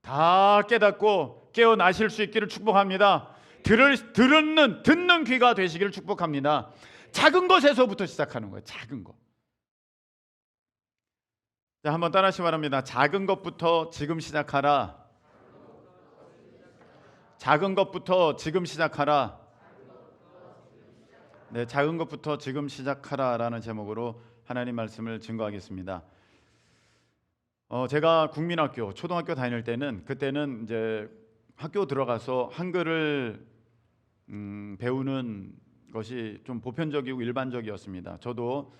다 깨닫고 깨어나실 수 있기를 축복합니다. 듣는 귀가 되시기를 축복합니다. 작은 것에서부터 시작하는 거예요. 작은 것. 자, 한번 따라하시기 바랍니다. 작은 것부터 지금 시작하라. 작은 것부터 지금 시작하라. 네, 작은 것부터 지금 시작하라라는 제목으로 하나님 말씀을 증거하겠습니다. 제가 국민학교, 초등학교 다닐 때는 그때는 이제 학교 들어가서 한글을 배우는 것이 좀 보편적이고 일반적이었습니다. 저도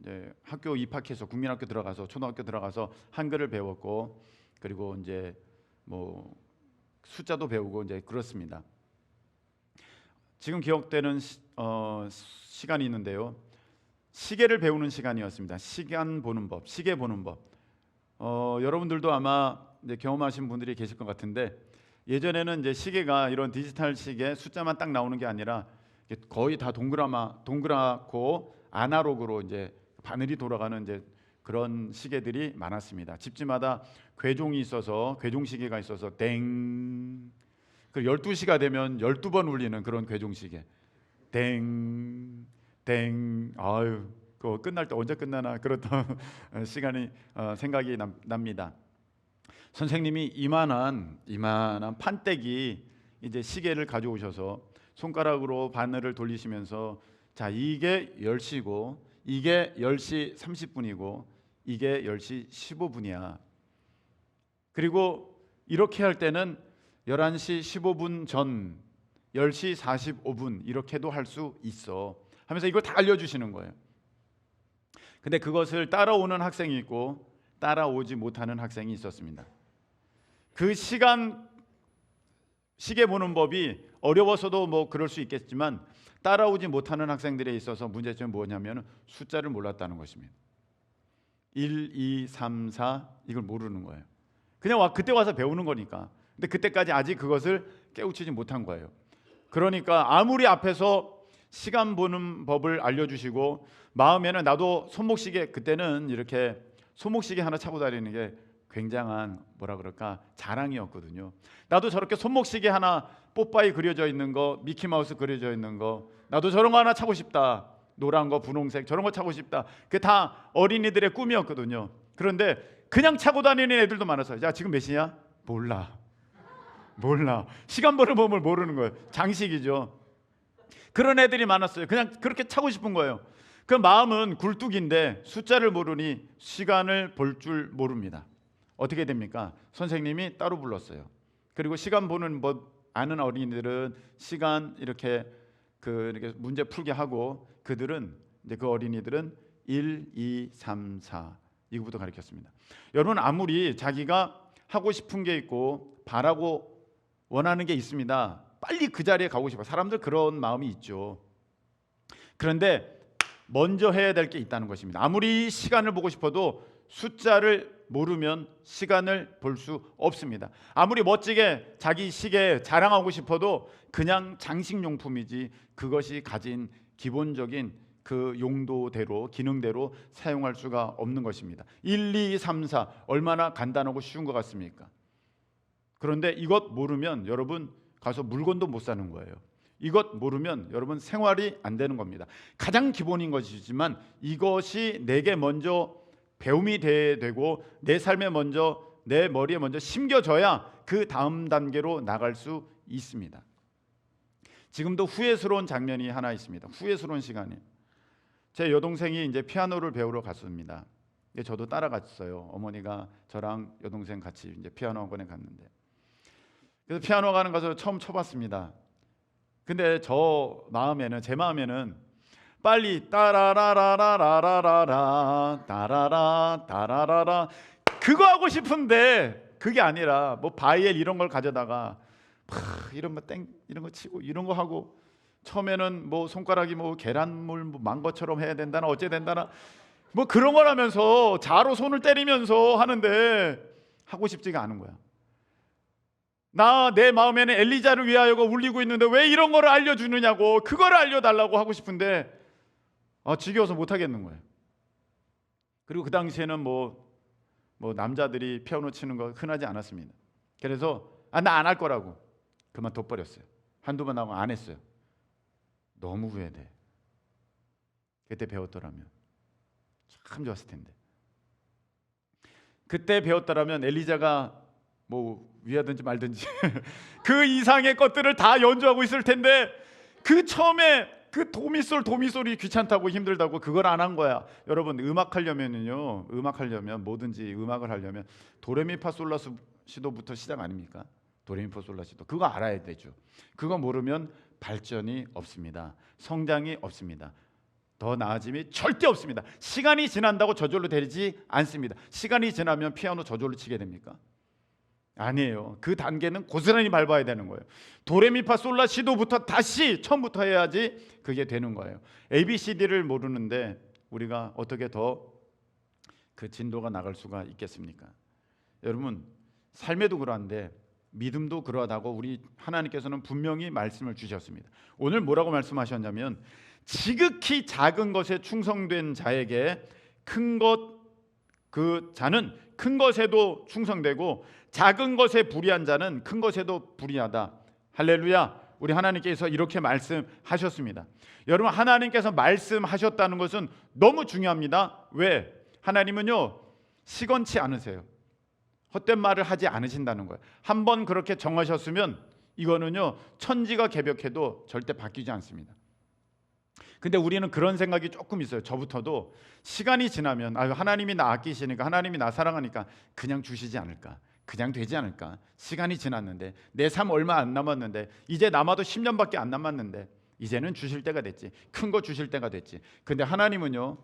이제 학교 입학해서 국민학교 들어가서 초등학교 들어가서 한글을 배웠고, 그리고 이제 뭐 숫자도 배우고 이제 그렇습니다. 지금 기억되는 시간이 있는데요. 시계를 배우는 시간이었습니다. 시간 보는 법, 시계 보는 법. 여러분들도 아마 이제 경험하신 분들이 계실 것 같은데, 예전에는 이제 시계가 이런 디지털 시계 숫자만 딱 나오는 게 아니라 거의 다 동그랗고 아날로그로 이제 바늘이 돌아가는 이제 그런 시계들이 많았습니다. 집집마다 괴종이 있어서, 괴종 시계가 있어서 땡, 그 12시가 되면 12번 울리는 그런 괴종 시계. 땡, 땡. 아유, 그거 끝날 때 언제 끝나나 그렇던 시간이 생각이 납니다. 선생님이 이만한 판때기 이제 시계를 가져오셔서 손가락으로 바늘을 돌리시면서, 자, 이게 10시고 이게 10시 30분이고 이게 10시 15분이야. 그리고 이렇게 할 때는 11시 15분 전 10시 45분 이렇게도 할 수 있어 하면서 이걸 다 알려주시는 거예요. 근데 그것을 따라오는 학생이 있고 따라오지 못하는 학생이 있었습니다. 그 시계 보는 법이 어려워서도 뭐 그럴 수 있겠지만, 따라오지 못하는 학생들에 있어서 문제점이 뭐냐면 숫자를 몰랐다는 것입니다. 1, 2, 3, 4 이걸 모르는 거예요. 그냥 그때 와서 배우는 거니까. 근데 그때까지 아직 그것을 깨우치지 못한 거예요. 그러니까 아무리 앞에서 시간 보는 법을 알려주시고 마음에는 나도 손목시계, 그때는 이렇게 손목시계 하나 차고 다니는 게 굉장한 뭐라 그럴까 자랑이었거든요. 나도 저렇게 손목시계 하나 뽀빠이 그려져 있는 거, 미키마우스 그려져 있는 거, 나도 저런 거 하나 차고 싶다. 노란 거, 분홍색 저런 거 차고 싶다. 그게 다 어린이들의 꿈이었거든요. 그런데 그냥 차고 다니는 애들도 많았어요. 야, 지금 몇 시냐? 몰라. 시간 보는 법을 모르는 거예요. 장식이죠. 그런 애들이 많았어요. 그냥 그렇게 차고 싶은 거예요. 그 마음은 굴뚝인데 숫자를 모르니 시간을 볼 줄 모릅니다. 어떻게 됩니까? 선생님이 따로 불렀어요. 그리고 시간 보는 법 아는 어린이들은 시간 이렇게 문제 풀게 하고, 그들은 이제 그 어린이들은 1, 2, 3, 4 이거부터 가르쳤습니다. 여러분, 아무리 자기가 하고 싶은 게 있고 바라고 원하는 게 있습니다. 빨리 그 자리에 가고 싶어. 사람들 그런 마음이 있죠. 그런데 먼저 해야 될 게 있다는 것입니다. 아무리 시간을 보고 싶어도 숫자를 모르면 시간을 볼 수 없습니다. 아무리 멋지게 자기 시계 자랑하고 싶어도 그냥 장식용품이지 그것이 가진 기본적인 그 용도대로, 기능대로 사용할 수가 없는 것입니다. 1, 2, 3, 4 얼마나 간단하고 쉬운 것 같습니까? 그런데 이것 모르면 여러분 가서 물건도 못 사는 거예요. 이것 모르면 여러분 생활이 안 되는 겁니다. 가장 기본인 것이지만 이것이 내게 먼저 배움이 되고 내 삶에 먼저, 내 머리에 먼저 심겨져야 그 다음 단계로 나갈 수 있습니다. 지금도 후회스러운 장면이 하나 있습니다. 후회스러운 시간이, 제 여동생이 이제 피아노를 배우러 갔습니다. 저도 따라갔어요. 어머니가 저랑 여동생 같이 이제 피아노 학원에 갔는데, 그래서 피아노 가는 것을 처음 쳐봤습니다. 근데 제 마음에는 빨리 따라라라라라라라 따라라 따라라라 그거 하고 싶은데, 그게 아니라 뭐 바이엘 이런 걸 가져다가 이런 거 치고 이런 거 하고, 처음에는 뭐 손가락이 뭐 계란물 만 것처럼 해야 된다나 어째 된다나 뭐 그런 걸 하면서 자로 손을 때리면서 하는데 하고 싶지가 않은 거야. 내 마음에는 엘리자를 위하여가 울리고 있는데 왜 이런 거를 알려주느냐고, 그거를 알려달라고 하고 싶은데 지겨워서 못 하겠는 거예요. 그리고 그 당시에는 뭐 뭐 남자들이 피아노 치는 거 흔하지 않았습니다. 그래서 나 안 할 거라고 그만둬버렸어요. 한두 번 하고 안 했어요. 너무 후회돼. 그때 배웠더라면 참 좋았을 텐데. 그때 배웠더라면 엘리자가 뭐 위하든지 말든지 그 이상의 것들을 다 연주하고 있을 텐데, 그 처음에 그 도미솔이 귀찮다고 힘들다고 그걸 안 한 거야. 여러분, 음악하려면 뭐든지 음악을 하려면 도레미파솔라시도부터 시작 아닙니까? 도레미파솔라시도 그거 알아야 되죠. 그거 모르면 발전이 없습니다. 성장이 없습니다. 더 나아짐이 절대 없습니다. 시간이 지난다고 저절로 되지 않습니다. 시간이 지나면 피아노 저절로 치게 됩니까? 아니에요. 그 단계는 고스란히 밟아야 되는 거예요. 도레미파솔라시도부터 다시 처음부터 해야지 그게 되는 거예요. ABCD를 모르는데 우리가 어떻게 더 그 진도가 나갈 수가 있겠습니까? 여러분, 삶에도 그러한데 믿음도 그러하다고 우리 하나님께서는 분명히 말씀을 주셨습니다. 오늘 뭐라고 말씀하셨냐면, 지극히 작은 것에 충성된 자에게 그 자는 큰 것에도 충성되고 작은 것에 불의한 자는 큰 것에도 불의하다. 할렐루야. 우리 하나님께서 이렇게 말씀하셨습니다. 여러분, 하나님께서 말씀하셨다는 것은 너무 중요합니다. 왜? 하나님은요 시건치 않으세요. 헛된 말을 하지 않으신다는 거예요. 한번 그렇게 정하셨으면 이거는요 천지가 개벽해도 절대 바뀌지 않습니다. 근데 우리는 그런 생각이 조금 있어요. 저부터도 시간이 지나면 하나님이 나 아끼시니까, 하나님이 나 사랑하니까 그냥 주시지 않을까, 그냥 되지 않을까. 시간이 지났는데, 내 삶 얼마 안 남았는데, 이제 남아도 10년밖에 안 남았는데 이제는 주실 때가 됐지, 큰 거 주실 때가 됐지. 근데 하나님은요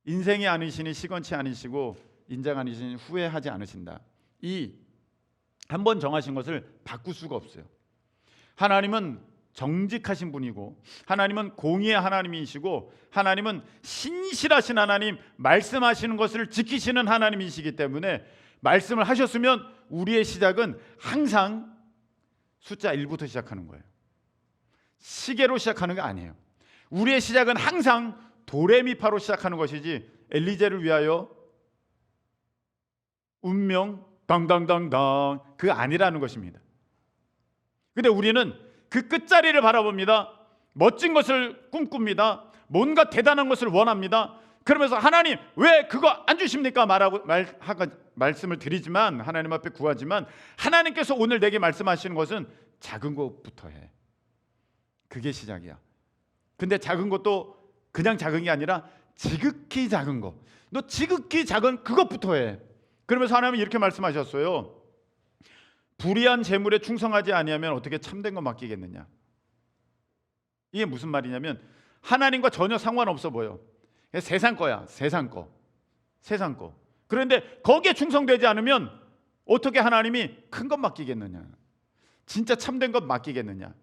인생이 아니시니 시건치 아니시고 인장 아니시니 후회하지 않으신다. 이 한 번 정하신 것을 바꿀 수가 없어요. 하나님은 정직하신 분이고, 하나님은 공의의 하나님이시고, 하나님은 신실하신 하나님, 말씀하시는 것을 지키시는 하나님이시기 때문에 말씀을 하셨으면 우리의 시작은 항상 숫자 1부터 시작하는 거예요. 시계로 시작하는 게 아니에요. 우리의 시작은 항상 도레미파로 시작하는 것이지, 엘리제를 위하여 운명 당당당당 그 아니라는 것입니다. 근데 우리는 그 끝자리를 바라봅니다. 멋진 것을 꿈꿉니다. 뭔가 대단한 것을 원합니다. 그러면서 하나님 왜 그거 안 주십니까? 말씀을 드리지만, 하나님 앞에 구하지만, 하나님께서 오늘 내게 말씀하시는 것은 작은 것부터 해. 그게 시작이야. 근데 작은 것도 그냥 작은 게 아니라 지극히 작은 거, 너 지극히 작은 그것부터 해. 그러면서 하나님은 이렇게 말씀하셨어요. 불의한 재물에 충성하지 아니하면 어떻게 참된 거 맡기겠느냐. 이게 무슨 말이냐면 하나님과 전혀 상관없어 보여. 세상 거야. 세상 거. 그런데 거기에 충성되지 않으면 어떻게 하나님이 큰 것 맡기겠느냐, 진짜 참된 것 맡기겠느냐.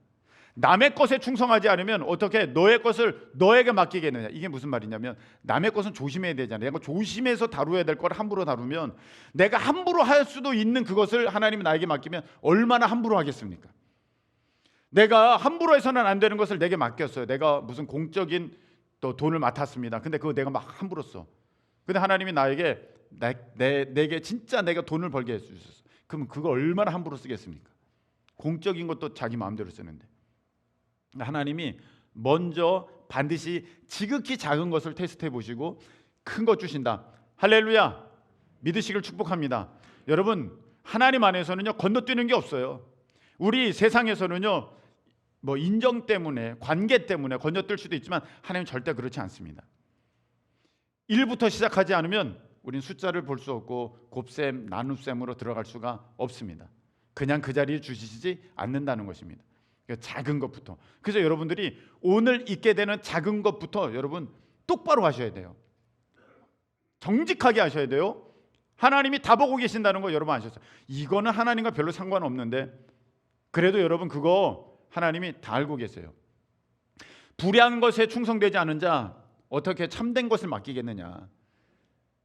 남의 것에 충성하지 않으면 어떻게 너의 것을 너에게 맡기겠느냐. 이게 무슨 말이냐면 남의 것은 조심해야 되잖아요. 내가 조심해서 다루어야 될 걸 함부로 다루면, 내가 함부로 할 수도 있는 그것을 하나님이 나에게 맡기면 얼마나 함부로 하겠습니까? 내가 함부로 해서는 안 되는 것을 내게 맡겼어요. 내가 무슨 공적인 또 돈을 맡았습니다. 근데 그거 내가 막 함부로 써. 근데 하나님이 나에게 내게 진짜 내가 돈을 벌게 해주셨어. 그럼 그거 얼마나 함부로 쓰겠습니까? 공적인 것도 자기 마음대로 쓰는데. 하나님이 먼저 반드시 지극히 작은 것을 테스트해 보시고 큰 것 주신다. 할렐루야. 믿으시길 축복합니다. 여러분, 하나님 안에서는요 건너뛰는 게 없어요. 우리 세상에서는요 뭐 인정 때문에, 관계 때문에 건너뛸 수도 있지만 하나님은 절대 그렇지 않습니다. 1부터 시작하지 않으면 우린 숫자를 볼 수 없고 곱셈, 나눗셈으로 들어갈 수가 없습니다. 그냥 그 자리에 주시지 않는다는 것입니다. 작은 것부터. 그래서 여러분들이 오늘 있게 되는 작은 것부터 여러분 똑바로 하셔야 돼요. 정직하게 하셔야 돼요. 하나님이 다 보고 계신다는 거 여러분 아셨어요? 이거는 하나님과 별로 상관없는데 그래도 여러분 그거 하나님이 다 알고 계세요. 불의한 것에 충성되지 않은 자 어떻게 참된 것을 맡기겠느냐.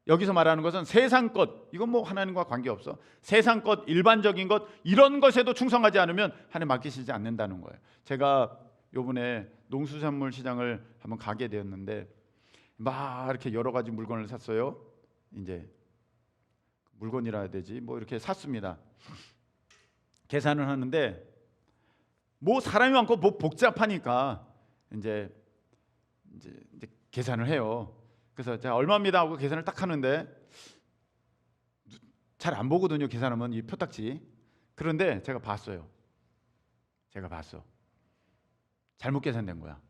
여기서 말하는 것은 세상 것, 이건 뭐 하나님과 관계없어. 세상 것, 일반적인 것, 이런 것에도 충성하지 않으면 하나님 맡기시지 않는다는 거예요. 제가 요번에 농수산물 시장을 한번 가게 되었는데 막 이렇게 여러 가지 물건을 샀어요. 이제 물건이라 해야 되지 뭐 이렇게 샀습니다. 계산을 하는데 뭐 사람이 많고 뭐 복잡하니까 이제 계산을 해요. 그래서 자 얼마입니다 하고 계산을 딱 하는데 잘 안 보거든요. 계산하면 이 표딱지. 그런데 제가 봤어. 잘못 계산된 거야.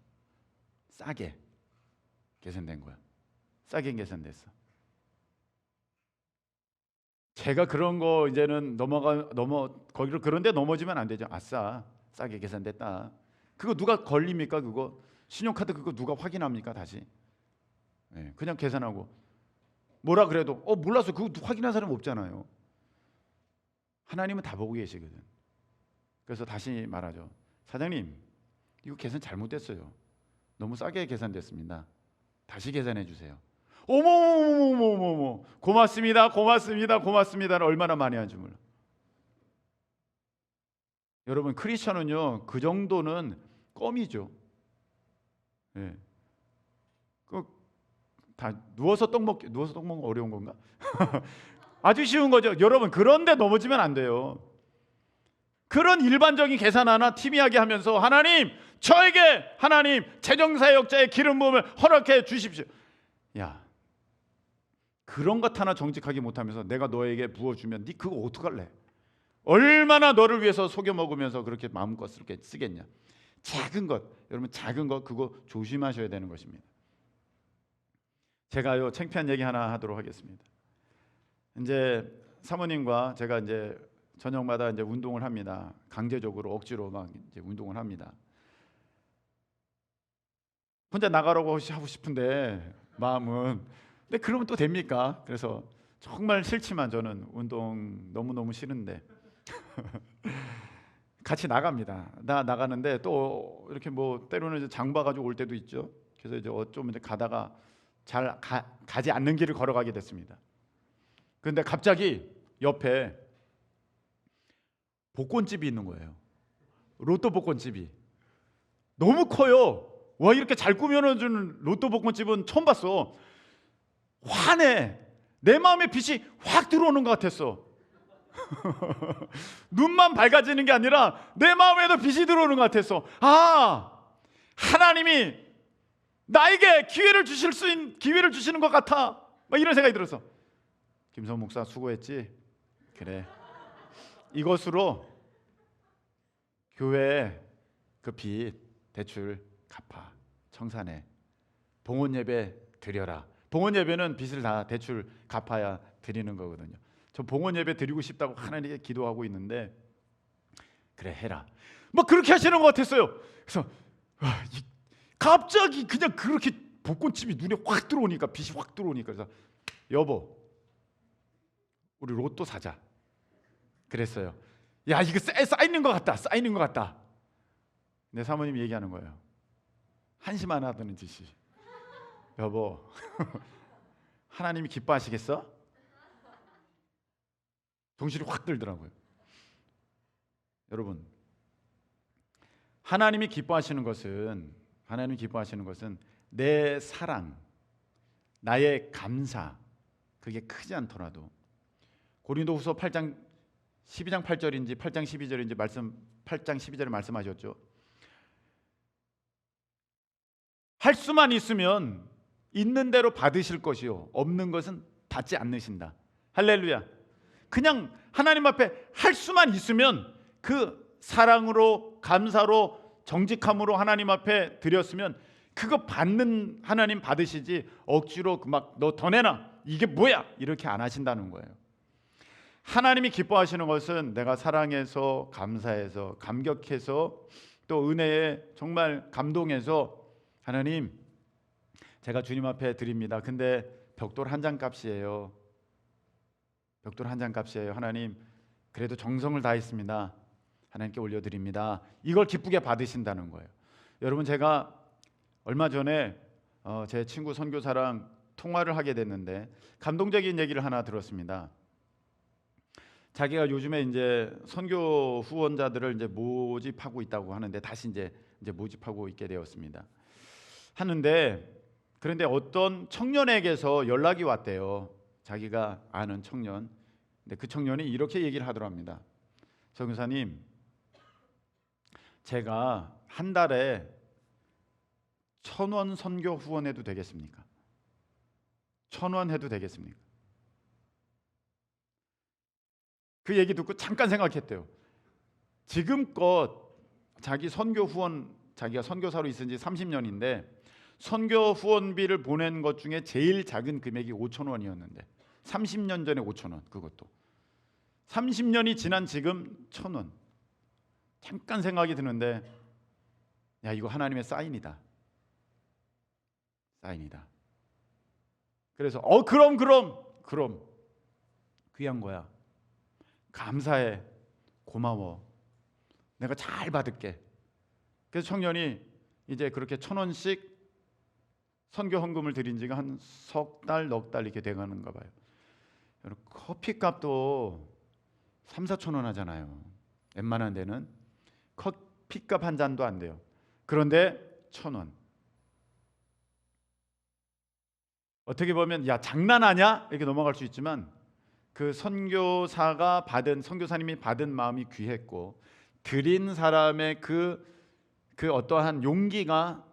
싸게 계산된 거야. 싸게 계산됐어. 제가 그런 거 이제는 거기를 그런데 넘어지면 안 되죠. 아싸, 싸게 계산됐다. 그거 누가 걸립니까? 그거 신용카드 그거 누가 확인합니까? 다시. 네, 그냥 계산하고 뭐라 그래도 몰라서 그거 확인한 사람 없잖아요. 하나님은 다 보고 계시거든. 그래서 다시 말하죠. 사장님, 이거 계산 잘못됐어요. 너무 싸게 계산됐습니다. 다시 계산해 주세요. 어머머머머머머, 고맙습니다를 얼마나 많이 하는지 몰라. 여러분 크리스천은요 그 정도는 껌이죠. 예. 다 누워서 떡 먹기 어려운 건가? 아주 쉬운 거죠. 여러분 그런데 넘어지면 안 돼요. 그런 일반적인 계산 하나 티미하게 하면서 하나님 재정사역자의 기름 부음을 허락해 주십시오. 야, 그런 것 하나 정직하게 못하면서 내가 너에게 부어주면 네 그거 어떡할래? 얼마나 너를 위해서 속여 먹으면서 그렇게 마음껏 쓰겠냐. 작은 것, 여러분 작은 것 그거 조심하셔야 되는 것입니다. 제가요 창피한 얘기 하나 하도록 하겠습니다. 이제 사모님과 제가 이제 저녁마다 이제 운동을 합니다. 강제적으로 억지로 막 이제 운동을 합니다. 혼자 나가라고 하고 싶은데 마음은 근데 그러면 또 됩니까? 그래서 정말 싫지만 저는 운동 너무너무 싫은데 같이 나갑니다. 나가는데 또 이렇게 뭐 때로는 이제 장 봐가지고 올 때도 있죠. 그래서 이제 어쩜 이제 가다가 잘 가지 않는 길을 걸어가게 됐습니다. 그런데 갑자기 옆에 복권집이 있는 거예요. 로또 복권집이 너무 커요. 와, 이렇게 잘 꾸며놓은 로또 복권집은 처음 봤어. 환해. 내 마음에 빛이 확 들어오는 것 같았어. 눈만 밝아지는 게 아니라 내 마음에도 빛이 들어오는 것 같았어. 하나님이 나에게 기회를 주시는 것 같아. 막 이런 생각이 들었어. 김선 목사 수고했지? 그래. 이것으로 교회 그 빚 대출 갚아. 청산해. 봉헌 예배 드려라. 봉헌 예배는 빚을 다 대출 갚아야 드리는 거거든요. 저 봉헌 예배 드리고 싶다고 하나님께 기도하고 있는데 그래 해라. 뭐 그렇게 하시는 것 같았어요. 그래서 갑자기 그냥 그렇게 복권집이 눈에 확 들어오니까 빛이 확 들어오니까 그래서 여보 우리 로또 사자 그랬어요. 야 이거 쌓이는 것 같다. 내 사모님이 얘기하는 거예요. 한심 안 하다는 짓이. 여보 하나님이 기뻐하시겠어? 정신이 확 들더라고요. 여러분 하나님이 기뻐하시는 것은 내 사랑, 나의 감사 그게 크지 않더라도 고린도후서 8장 12장 8절인지 8장 12절인지 8장 12절에 말씀하셨죠. 할 수만 있으면 있는 대로 받으실 것이요 없는 것은 받지 않으신다. 할렐루야. 그냥 하나님 앞에 할 수만 있으면 그 사랑으로 감사로 정직함으로 하나님 앞에 드렸으면 그거 받는 하나님 받으시지 억지로 막 너 더 내놔 이게 뭐야 이렇게 안 하신다는 거예요. 하나님이 기뻐하시는 것은 내가 사랑해서 감사해서 감격해서 또 은혜에 정말 감동해서 하나님 제가 주님 앞에 드립니다. 근데 벽돌 한 장 값이에요. 하나님 그래도 정성을 다했습니다. 하나님께 올려드립니다. 이걸 기쁘게 받으신다는 거예요. 여러분 제가 얼마 전에 제 친구 선교사랑 통화를 하게 됐는데 감동적인 얘기를 하나 들었습니다. 자기가 요즘에 이제 선교 후원자들을 이제 모집하고 있다고 하는데 다시 이제 모집하고 있게 되었습니다. 그런데 어떤 청년에게서 연락이 왔대요. 자기가 아는 청년. 근데 그 청년이 이렇게 얘기를 하더랍니다. 선교사님, 제가 한 달에 1,000원 선교 후원해도 되겠습니까? 1,000원 해도 되겠습니까? 그 얘기 듣고 잠깐 생각했대요. 지금껏 자기 선교 후원, 자기가 선교사로 있은 지 30년인데 선교 후원비를 보낸 것 중에 제일 작은 금액이 5,000원이었는데 30년 전에 5,000원, 그것도 30년이 지난 지금 1,000원. 잠깐 생각이 드는데, 야, 이거 하나님의 사인이다. 사인이다. 그래서 그럼 귀한 거야. 감사해. 고마워. 내가 잘 받을게. 그래서 청년이 이제 그렇게 1,000원씩 선교 헌금을 드린 지가 한 석 달, 넉 달 이렇게 돼가는가 봐요. 여러분, 커피값도 3,4,000원 하잖아요. 웬만한 데는 커피값 한 잔도 안 돼요. 그런데 1,000원. 어떻게 보면 야, 장난하냐? 이렇게 넘어갈 수 있지만 그 선교사가 받은, 선교사님이 받은 마음이 귀했고 드린 사람의 그 어떠한 용기가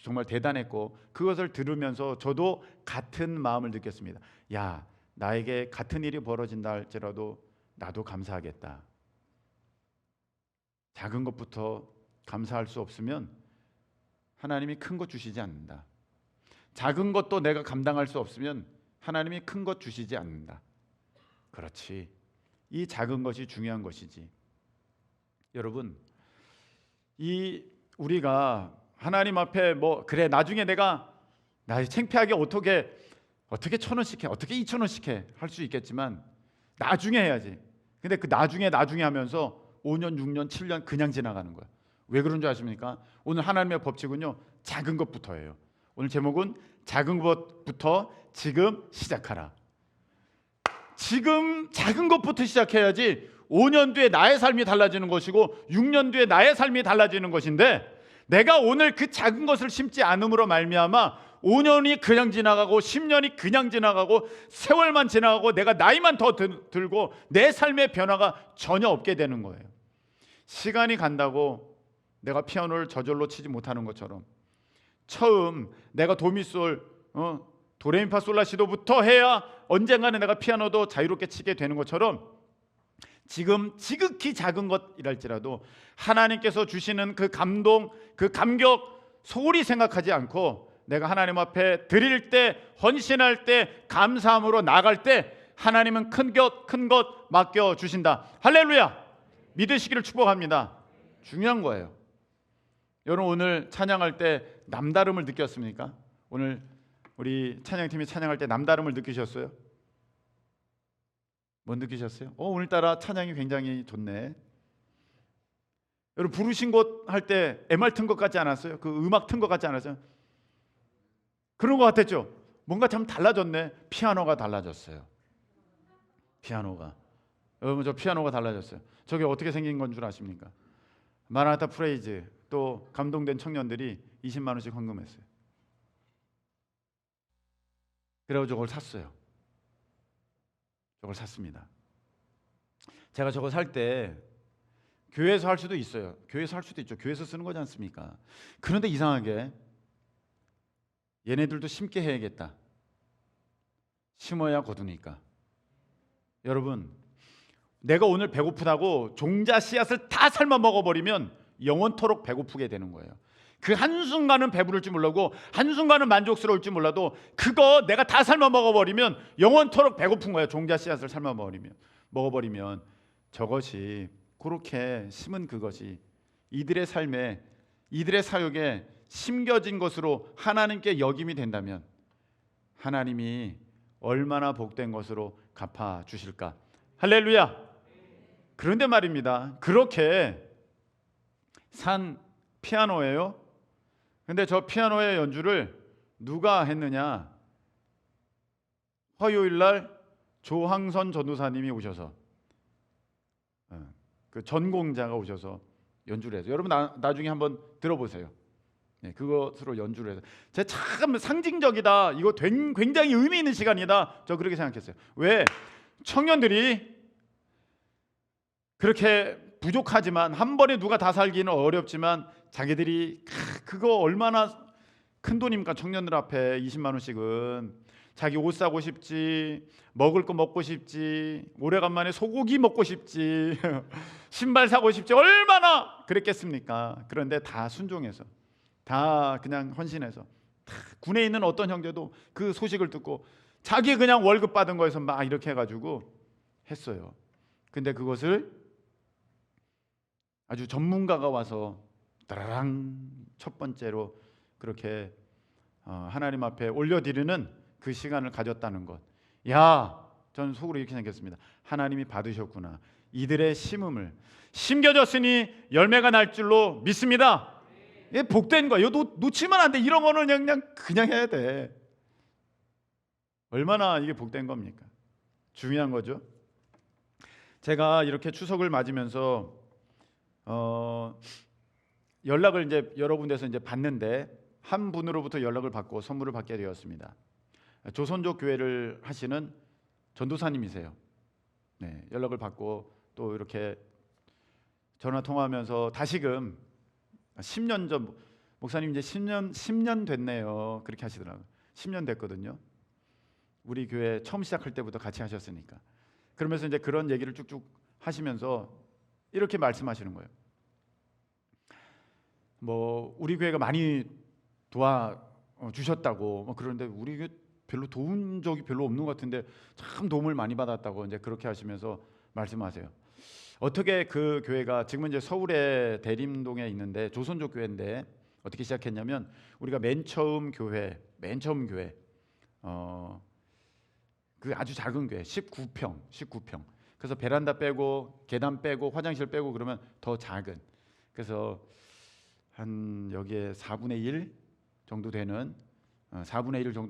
정말 대단했고, 그것을 들으면서 저도 같은 마음을 느꼈습니다. 야, 나에게 같은 일이 벌어진다 할지라도 나도 감사하겠다. 작은 것부터 감사할 수 없으면 하나님이 큰 것 주시지 않는다. 작은 것도 내가 감당할 수 없으면 하나님이 큰 것 주시지 않는다. 그렇지, 이 작은 것이 중요한 것이지. 여러분, 이 우리가 하나님 앞에 그래, 나중에 내가 나 창피하게 어떻게 1,000원씩 해, 어떻게 2,000원씩 해 할 수 있겠지만 나중에 해야지. 근데 그 나중에 하면서 5년, 6년, 7년 그냥 지나가는 거야. 왜 그런 줄 아십니까? 오늘 하나님의 법칙은요, 작은 것부터예요. 오늘 제목은 작은 것부터 지금 시작하라. 지금 작은 것부터 시작해야지 5년 뒤에 나의 삶이 달라지는 것이고 6년 뒤에 나의 삶이 달라지는 것인데, 내가 오늘 그 작은 것을 심지 않음으로 말미암아 5년이 그냥 지나가고 10년이 그냥 지나가고 세월만 지나가고 내가 나이만 더 들고 내 삶의 변화가 전혀 없게 되는 거예요. 시간이 간다고 내가 피아노를 저절로 치지 못하는 것처럼, 처음 내가 도미솔, 도레미파솔라시도부터 해야 언젠가는 내가 피아노도 자유롭게 치게 되는 것처럼, 지금 지극히 작은 것이랄지라도 하나님께서 주시는 그 감동, 그 감격 소홀히 생각하지 않고 내가 하나님 앞에 드릴 때, 헌신할 때, 감사함으로 나갈 때 하나님은 큰 것 맡겨 주신다. 할렐루야. 믿으시기를 축복합니다. 중요한 거예요. 여러분, 오늘 찬양할 때 남다름을 느꼈습니까? 오늘 우리 찬양팀이 찬양할 때 남다름을 느끼셨어요? 뭐 느끼셨어요? 오늘따라 찬양이 굉장히 좋네. 여러분, 부르신 곳 할 때 MR 튼 것 같지 않았어요? 그 음악 튼 것 같지 않았어요? 그런 것 같았죠? 뭔가 참 달라졌네. 피아노가 달라졌어요. 피아노가. 여러분, 저 피아노가 달라졌어요. 저게 어떻게 생긴 건 줄 아십니까? 마라나타 프레이즈, 또 감동된 청년들이 20만 원씩 헌금했어요. 그래서 저걸 샀어요. 저걸 샀습니다. 제가 저거 살 때 교회에서 할 수도 있어요. 교회에서 할 수도 있죠. 교회에서 쓰는 거지 않습니까? 그런데 이상하게 얘네들도 심게 해야겠다. 심어야 거두니까. 여러분, 내가 오늘 배고프다고 종자 씨앗을 다 삶아 먹어버리면 영원토록 배고프게 되는 거예요. 그 한순간은 배부를지 몰라도, 한순간은 만족스러울지 몰라도 그거 내가 다 삶아 먹어버리면 영원토록 배고픈 거예요. 종자 씨앗을 삶아 먹어버리면 저것이, 그렇게 심은 그것이 이들의 삶에, 이들의 사역에 심겨진 것으로 하나님께 역임이 된다면 하나님이 얼마나 복된 것으로 갚아 주실까. 할렐루야. 그런데 말입니다, 그렇게 산 피아노예요. 근데 저 피아노의 연주를 누가 했느냐? 화요일 날 조항선 전도사님이 오셔서, 그 전공자가 오셔서 연주를 해서, 여러분 나중에 한번 들어보세요. 네, 그것으로 연주를 해서 제가 참 상징적이다, 이거 굉장히 의미 있는 시간이다, 저 그렇게 생각했어요. 왜? 청년들이 그렇게 부족하지만, 한 번에 누가 다 살기는 어렵지만 자기들이 그거 얼마나 큰 돈입니까? 청년들 앞에 20만 원씩은. 자기 옷 사고 싶지, 먹을 거 먹고 싶지, 오래간만에 소고기 먹고 싶지, 신발 사고 싶지, 얼마나 그랬겠습니까? 그런데 다 순종해서, 다 그냥 헌신해서, 다 군에 있는 어떤 형제도 그 소식을 듣고 자기 그냥 월급 받은 거에서 막 이렇게 해가지고 했어요. 근데 그것을 아주 전문가가 와서 따라랑 첫 번째로 그렇게 하나님 앞에 올려드리는 그 시간을 가졌다는 것. 야, 저는 속으로 이렇게 생각했습니다. 하나님이 받으셨구나. 이들의 심음을 심겨졌으니 열매가 날 줄로 믿습니다. 이게 복된 거야. 이거 놓치면 안 돼. 이런 거는 그냥 해야 돼. 얼마나 이게 복된 겁니까? 중요한 거죠. 제가 이렇게 추석을 맞으면서 연락을 이제 여러 군데서 이제 받는데, 한 분으로부터 연락을 받고 선물을 받게 되었습니다. 조선족 교회를 하시는 전도사님이세요. 네, 연락을 받고 또 이렇게 전화 통화하면서 다시금 10년 전, 목사님 이제 10년 됐네요. 그렇게 하시더라고요. 10년 됐거든요. 우리 교회 처음 시작할 때부터 같이 하셨으니까. 그러면서 이제 그런 얘기를 쭉쭉 하시면서 이렇게 말씀하시는 거예요. 뭐 우리 교회가 많이 도와주셨다고, 뭐 그런데 우리 교회 별로 도운 적이 별로 없는 것 같은데 참 도움을 많이 받았다고 이제 그렇게 하시면서 말씀하세요. 어떻게 그 교회가 지금은 이제 서울의 대림동에 있는데 조선족 교회인데, 어떻게 시작했냐면 우리가 맨 처음 교회 그 아주 작은 교회 19평. 그래서 베란다 빼고 계단 빼고 화장실 빼고 그러면 더 작은, 그래서 한 여기에 4분의 1 정도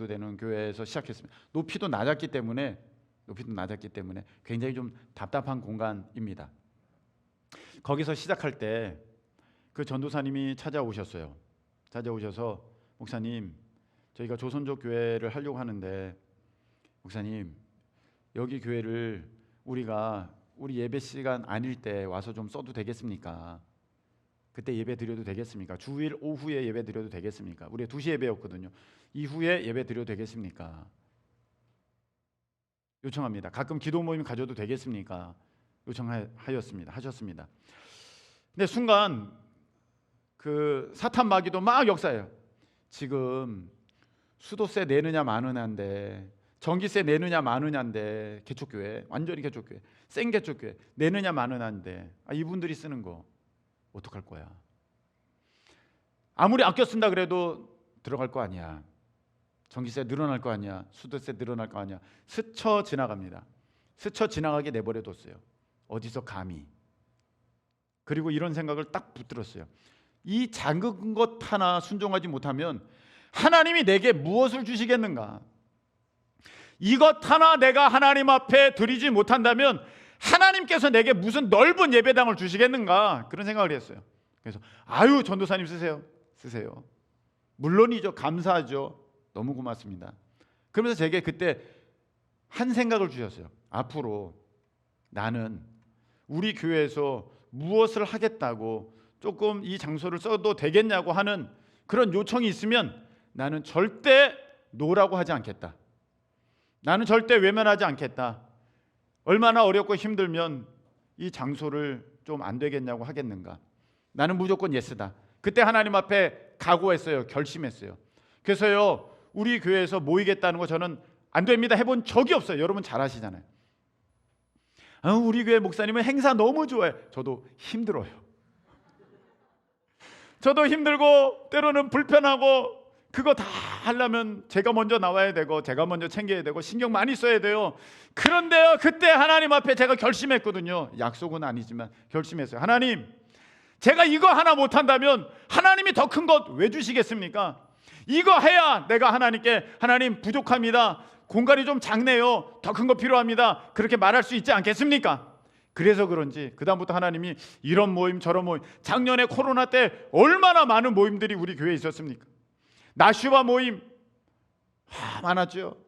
되는 교회에서 시작했습니다. 높이도 낮았기 때문에 굉장히 좀 답답한 공간입니다. 거기서 시작할 때 그 전도사님이 찾아오셔서 목사님, 저희가 조선족 교회를 하려고 하는데 목사님, 여기 교회를 우리 예배 시간 아닐 때 와서 좀 써도 되겠습니까? 그때 예배 드려도 되겠습니까? 주일 오후에 예배 드려도 되겠습니까? 우리 2시 예배였거든요. 이후에 예배 드려도 되겠습니까? 요청합니다. 가끔 기도 모임 가져도 되겠습니까? 하셨습니다. 근데 순간 그 사탄 마귀도 막 역사해요. 지금 수도세 내느냐 마느냐인데, 전기세 내느냐 마느냐인데, 개척교회, 완전히 개척교회, 생개척교회 내느냐 마느냐인데, 이분들이 쓰는 거 어떡할 거야? 아무리 아껴 쓴다 그래도 들어갈 거 아니야. 전기세 늘어날 거 아니야. 수도세 늘어날 거 아니야. 스쳐 지나갑니다. 스쳐 지나가게 내버려뒀어요. 어디서 감히. 그리고 이런 생각을 딱 붙들었어요. 이 작은 것 하나 순종하지 못하면 하나님이 내게 무엇을 주시겠는가? 이것 하나 내가 하나님 앞에 드리지 못한다면 하나님께서 내게 무슨 넓은 예배당을 주시겠는가? 그런 생각을 했어요. 그래서 전도사님 쓰세요. 물론이죠. 감사하죠. 너무 고맙습니다. 그러면서 제게 그때 한 생각을 주셨어요. 앞으로 나는 우리 교회에서 무엇을 하겠다고 조금 이 장소를 써도 되겠냐고 하는 그런 요청이 있으면 나는 절대 노라고 하지 않겠다. 나는 절대 외면하지 않겠다. 얼마나 어렵고 힘들면 이 장소를 좀 안 되겠냐고 하겠는가. 나는 무조건 예스다. 그때 하나님 앞에 각오했어요. 결심했어요. 그래서요, 우리 교회에서 모이겠다는 거 저는 안 됩니다 해본 적이 없어요. 여러분 잘 아시잖아요. 우리 교회 목사님은 행사 너무 좋아해. 저도 힘들어요. 저도 힘들고 때로는 불편하고, 그거 다 하려면 제가 먼저 나와야 되고 제가 먼저 챙겨야 되고 신경 많이 써야 돼요. 그런데요, 그때 하나님 앞에 제가 결심했거든요. 약속은 아니지만 결심했어요. 하나님, 제가 이거 하나 못한다면 하나님이 더 큰 것 왜 주시겠습니까? 이거 해야 내가 하나님께 하나님 부족합니다. 공간이 좀 작네요. 더 큰 거 필요합니다. 그렇게 말할 수 있지 않겠습니까? 그래서 그런지 그 다음부터 하나님이 이런 모임 저런 모임, 작년에 코로나 때 얼마나 많은 모임들이 우리 교회에 있었습니까? 나슈바 모임 많았죠.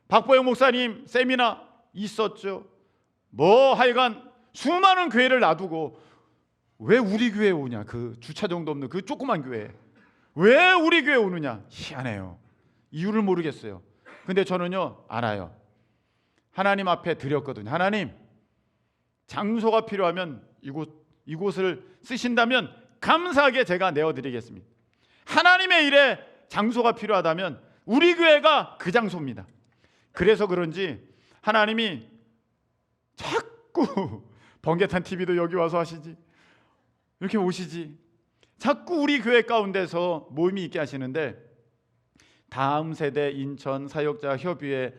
박보영 목사님 세미나 있었죠. 뭐 하여간 수많은 교회를 놔두고 왜 우리 교회에 오냐? 그 주차장도 없는 그 조그만 교회 왜 우리 교회에 오느냐? 희한해요. 이유를 모르겠어요. 근데 저는요 알아요. 하나님 앞에 드렸거든요. 하나님, 장소가 필요하면 이곳을 쓰신다면 감사하게 제가 내어드리겠습니다. 하나님의 일에 장소가 필요하다면 우리 교회가 그 장소입니다. 그래서 그런지 하나님이 자꾸 번개탄 TV도 여기 와서 하시지, 이렇게 오시지, 자꾸 우리 교회 가운데서 모임이 있게 하시는데, 다음 세대 인천 사역자 협의회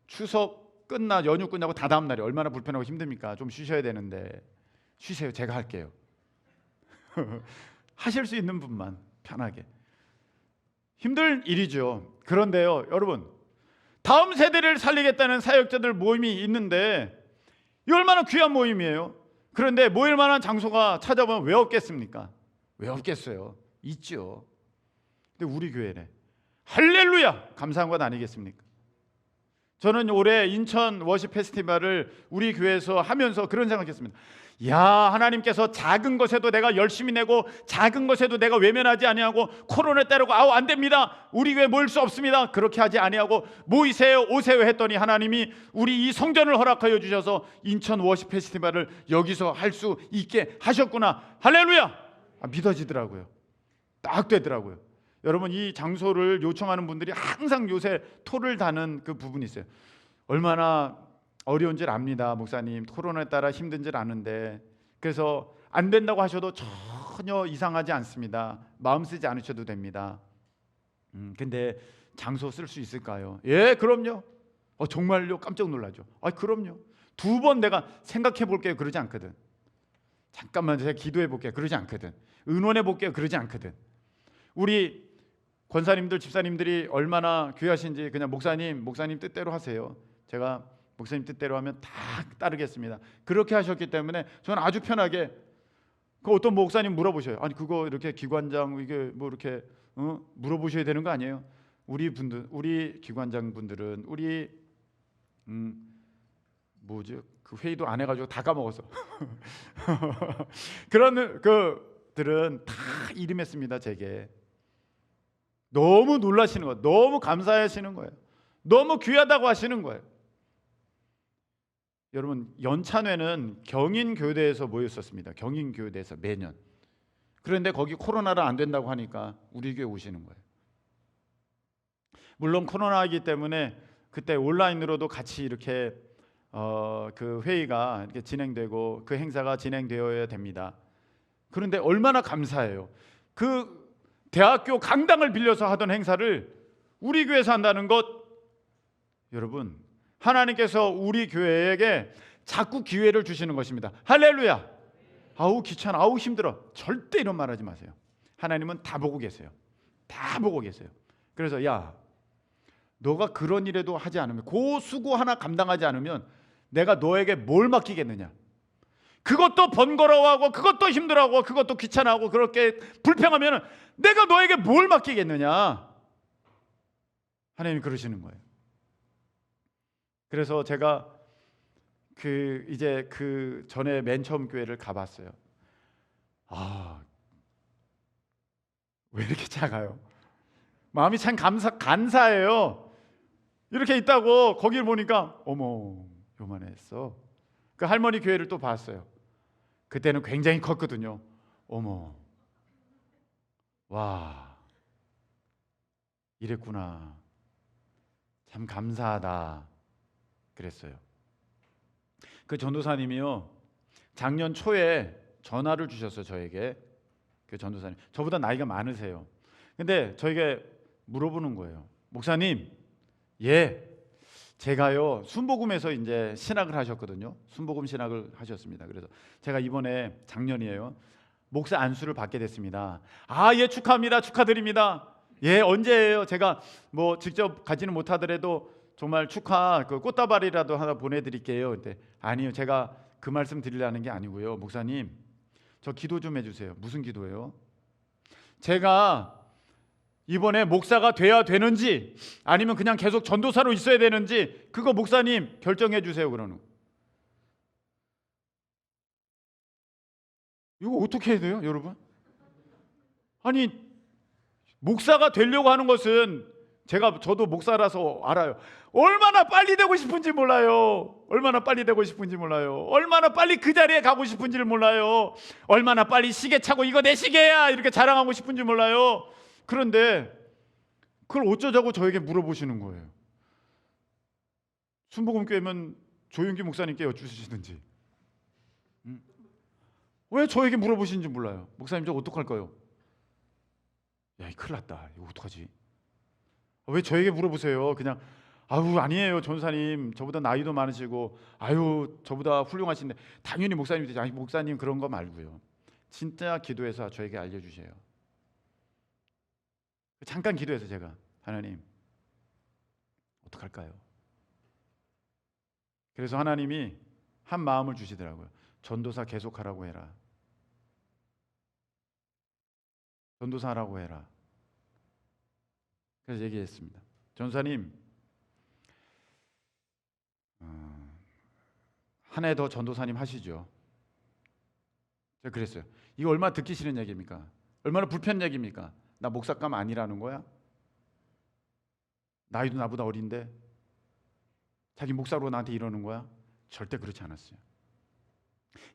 추석 끝나 연휴 끝나고 다 다음 날이 얼마나 불편하고 힘듭니까? 좀 쉬셔야 되는데 쉬세요. 제가 할게요. 하실 수 있는 분만 편하게. 힘들 일이죠. 그런데요 여러분, 다음 세대를 살리겠다는 사역자들 모임이 있는데 이 얼마나 귀한 모임이에요. 그런데 모일 만한 장소가 찾아보면 왜 없겠습니까? 왜 없겠어요? 있죠. 근데 우리 교회네. 할렐루야! 감사한 것 아니겠습니까? 저는 올해 인천 워십 페스티벌을 우리 교회에서 하면서 그런 생각했습니다. 야, 하나님께서 작은 것에도 내가 열심히 내고 작은 것에도 내가 외면하지 아니하고 코로나 때리고 안 됩니다, 우리 교회 모일 수 없습니다, 그렇게 하지 아니하고 모이세요 오세요 했더니 하나님이 우리 이 성전을 허락하여 주셔서 인천 워십 페스티벌을 여기서 할 수 있게 하셨구나. 할렐루야! 믿어지더라고요. 딱 되더라고요. 여러분, 이 장소를 요청하는 분들이 항상 요새 토를 다는 그 부분이 있어요. 얼마나 어려운 줄 압니다, 목사님. 코로나에 따라 힘든 줄 아는데. 그래서 안 된다고 하셔도 전혀 이상하지 않습니다. 마음 쓰지 않으셔도 됩니다. 근데 장소 쓸 수 있을까요? 예, 그럼요. 정말요? 깜짝 놀라죠. 그럼요. 2번 내가 생각해 볼게요 그러지 않거든. 잠깐만 제가 기도해 볼게요 그러지 않거든. 의논해 볼게요 그러지 않거든. 우리 권사님들, 집사님들이 얼마나 귀하신지 그냥 목사님 뜻대로 하세요. 제가 목사님 뜻대로 하면 다 따르겠습니다. 그렇게 하셨기 때문에 저는 아주 편하게. 어떤 목사님 물어보셔요. 아니 그거 이렇게 기관장 이게 뭐 이렇게 물어보셔야 되는 거 아니에요? 우리 기관장 분들은 우리 그 회의도 안 해가지고 다 까먹었어. 그런 그들은 다 이름했습니다. 제게 너무 놀라시는 거예요. 너무 감사하시는 거예요. 너무 귀하다고 하시는 거예요. 여러분, 연찬회는 경인교대에서 모였었습니다. 경인교대에서 매년. 그런데 거기 코로나라 안 된다고 하니까 우리 교회 오시는 거예요. 물론 코로나이기 때문에 그때 온라인으로도 같이 이렇게 그 회의가 이렇게 진행되고 그 행사가 진행되어야 됩니다. 그런데 얼마나 감사해요. 그 대학교 강당을 빌려서 하던 행사를 우리 교회에서 한다는 것. 여러분, 하나님께서 우리 교회에게 자꾸 기회를 주시는 것입니다. 할렐루야! 아우 귀찮아, 아우 힘들어, 절대 이런 말 하지 마세요. 하나님은 다 보고 계세요. 다 보고 계세요. 그래서 야, 너가 그런 일에도 하지 않으면, 그 수고 하나 감당하지 않으면 내가 너에게 뭘 맡기겠느냐. 그것도 번거로워하고 그것도 힘들어하고 그것도 귀찮아하고 그렇게 불평하면 내가 너에게 뭘 맡기겠느냐. 하나님이 그러시는 거예요. 그래서 제가 이제 그 전에 맨 처음 교회를 가봤어요. 왜 이렇게 작아요? 마음이 참 간사해요. 이렇게 있다고 거기를 보니까 어머, 요만했어. 그 할머니 교회를 또 봤어요. 그때는 굉장히 컸거든요. 어머, 와, 이랬구나. 참 감사하다. 그랬어요. 그 전도사님이요, 작년 초에 전화를 주셨어요. 저에게. 그 전도사님, 저보다 나이가 많으세요. 근데 저에게 물어보는 거예요. 목사님, 예, 제가요 순복음에서 이제 신학을 하셨거든요. 순복음 신학을 하셨습니다. 그래서 제가 이번에 작년이에요, 목사 안수를 받게 됐습니다. 예, 축하합니다. 축하드립니다. 예, 언제예요? 제가 뭐 직접 가지는 못하더라도 정말 축하 그 꽃다발이라도 하나 보내드릴게요. 근데 아니요, 제가 그 말씀 드리려는 게 아니고요. 목사님, 저 기도 좀 해주세요. 무슨 기도예요? 제가 이번에 목사가 돼야 되는지 아니면 그냥 계속 전도사로 있어야 되는지 그거 목사님 결정해 주세요. 그러는 이거 어떻게 해야 돼요, 여러분? 아니, 목사가 되려고 하는 것은 저도 목사라서 알아요. 얼마나 빨리 되고 싶은지 몰라요. 얼마나 빨리 되고 싶은지 몰라요. 얼마나 빨리 그 자리에 가고 싶은지를 몰라요. 얼마나 빨리 시계 차고 이거 내 시계야 이렇게 자랑하고 싶은지 몰라요. 그런데 그걸 어쩌자고 저에게 물어보시는 거예요. 순복음교회면 조윤기 목사님께 여쭈시든지. 왜 저에게 물어보시는지 몰라요. 목사님 저 어떡할까요? 야, 이 큰일 났다. 이거 어떡하지? 왜 저에게 물어보세요? 그냥 아유 아니에요 전사님 저보다 나이도 많으시고 아유 저보다 훌륭하신데 당연히 목사님이 되지. 아니 목사님 그런 거 말고요. 진짜 기도해서 저에게 알려주세요. 잠깐 기도해서 제가 하나님 어떡할까요? 그래서 하나님이 한 마음을 주시더라고요. 전도사 계속하라고 해라. 전도사라고 해라. 그래서 얘기했습니다. 전사님 한 해 더 전도사님 하시죠. 제가 그랬어요. 이거 얼마나 듣기 싫은 얘기입니까? 얼마나 불편 얘기입니까? 나 목사감 아니라는 거야? 나이도 나보다 어린데 자기 목사로 나한테 이러는 거야? 절대 그렇지 않았어요.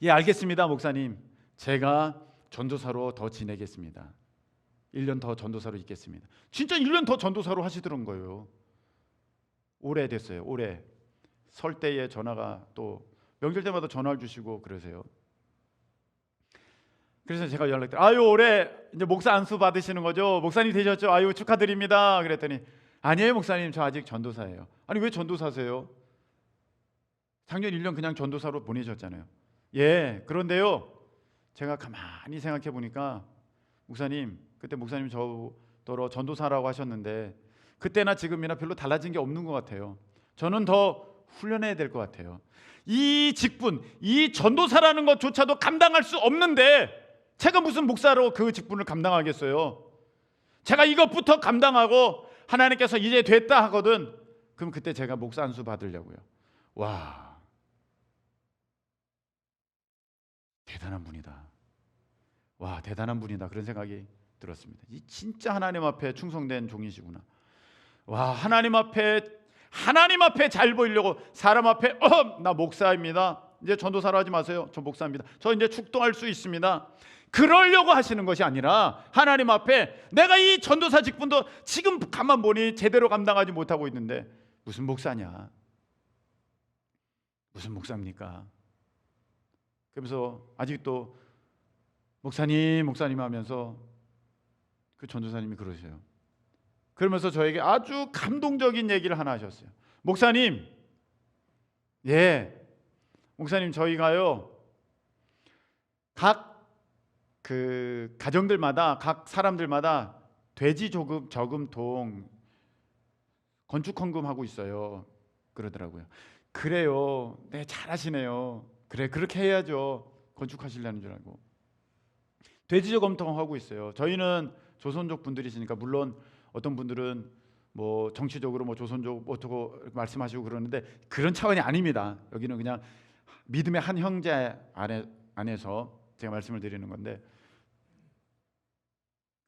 예, 알겠습니다 목사님. 제가 전도사로 더 지내겠습니다. 1년 더 전도사로 있겠습니다. 진짜 1년 더 전도사로 하시더란 거예요. 올해 됐어요. 올해 설 때에 전화가 또 명절 때마다 전화를 주시고 그러세요. 그래서 제가 연락드려 아유 올해 이제 목사 안수 받으시는 거죠? 목사님 되셨죠? 아유 축하드립니다. 그랬더니 아니에요 목사님 저 아직 전도사예요. 아니 왜 전도사세요? 작년 1년 그냥 전도사로 보내셨잖아요. 예 그런데요 제가 가만히 생각해 보니까 목사님 그때 목사님 저더러 전도사라고 하셨는데 그때나 지금이나 별로 달라진 게 없는 것 같아요. 저는 더 훈련해야 될 것 같아요. 이 직분, 이 전도사라는 것조차도 감당할 수 없는데 제가 무슨 목사로 그 직분을 감당하겠어요? 제가 이것부터 감당하고 하나님께서 이제 됐다 하거든. 그럼 그때 제가 목사 안수 받으려고요. 와, 대단한 분이다. 와, 대단한 분이다. 그런 생각이 들었습니다. 이 진짜 하나님 앞에 충성된 종이시구나. 와, 하나님 앞에 잘 보이려고 사람 앞에 나 목사입니다. 이제 전도사로 하지 마세요. 저 목사입니다. 저 이제 축도할 수 있습니다. 그러려고 하시는 것이 아니라 하나님 앞에 내가 이 전도사 직분도 지금 가만 보니 제대로 감당하지 못하고 있는데 무슨 목사냐? 무슨 목사입니까? 그러면서 아직도 목사님 하면서 그 전도사님이 그러세요. 그러면서 저에게 아주 감동적인 얘기를 하나 하셨어요. 목사님, 예, 목사님 저희가요 각 그 가정들마다 각 사람들마다 돼지 저금통 건축 헌금하고 있어요. 그러더라고요. 그래요. 네, 잘하시네요. 그래, 그렇게 해야죠. 건축하시려는 줄 알고. 돼지 저금통 하고 있어요. 저희는 조선족 분들이시니까 물론 어떤 분들은 뭐 정치적으로 뭐 조선족 어쩌고 말씀하시고 그러는데 그런 차원이 아닙니다. 여기는 그냥 믿음의 한 형제 안에서 제가 말씀을 드리는 건데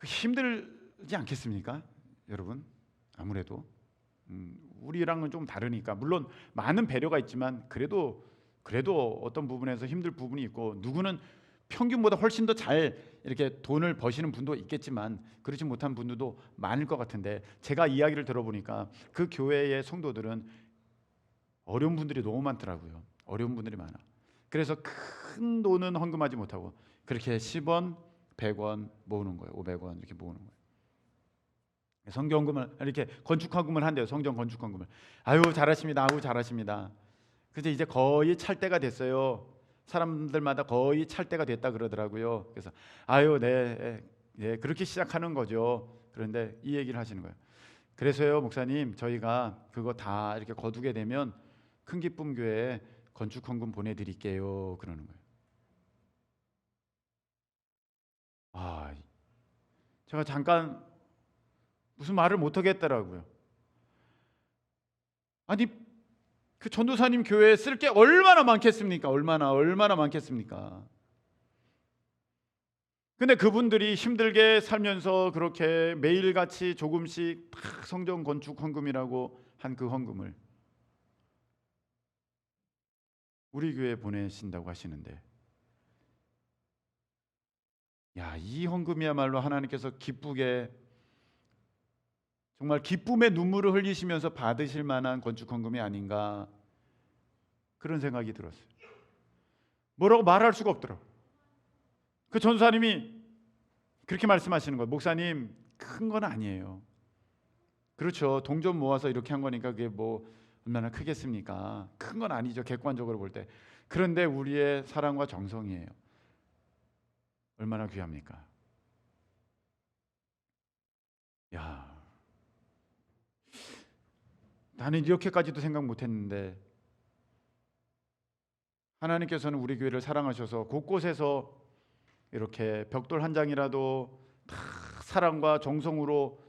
힘들지 않겠습니까, 여러분? 아무래도 우리랑은 좀 다르니까 물론 많은 배려가 있지만 그래도 어떤 부분에서 힘들 부분이 있고 누구는 평균보다 훨씬 더 잘 이렇게 돈을 버시는 분도 있겠지만 그렇지 못한 분들도 많을 것 같은데 제가 이야기를 들어보니까 그 교회의 성도들은 어려운 분들이 너무 많더라고요. 어려운 분들이 많아. 그래서 큰 돈은 헌금하지 못하고 그렇게 10원, 100원 모으는 거예요. 500원 이렇게 모으는 거예요. 성경금을 이렇게 건축헌금을 한대요. 성전 건축헌금을. 아유 잘하십니다. 아유 잘하십니다. 그래서 이제 거의 찰 때가 됐어요. 사람들마다 거의 찰 때가 됐다 그러더라고요. 그래서 아유 네, 네 그렇게 시작하는 거죠. 그런데 이 얘기를 하시는 거예요. 그래서요 목사님 저희가 그거 다 이렇게 거두게 되면 큰 기쁨 교회에 건축헌금 보내드릴게요. 그러는 거예요. 아, 제가 잠깐 무슨 말을 못 하겠더라고요. 아니 그 전도사님 교회에 쓸 게 얼마나 많겠습니까? 얼마나 많겠습니까? 근데 그분들이 힘들게 살면서 그렇게 매일같이 조금씩 다 성전 건축 헌금이라고 한 그 헌금을 우리 교회에 보내신다고 하시는데, 야, 이 헌금이야말로 하나님께서 기쁘게 정말 기쁨의 눈물을 흘리시면서 받으실 만한 건축 헌금이 아닌가, 그런 생각이 들었어요. 뭐라고 말할 수가 없더라고요. 그 전사님이 그렇게 말씀하시는 거예요. 목사님, 큰 건 아니에요. 그렇죠. 돈 좀 모아서 이렇게 한 거니까 그게 뭐 얼마나 크겠습니까? 큰 건 아니죠, 객관적으로 볼 때. 그런데 우리의 사랑과 정성이에요. 얼마나 귀합니까? 야, 나는 이렇게까지도 생각 못했는데 하나님께서는 우리 교회를 사랑하셔서 곳곳에서 이렇게 벽돌 한 장이라도 다 사랑과 정성으로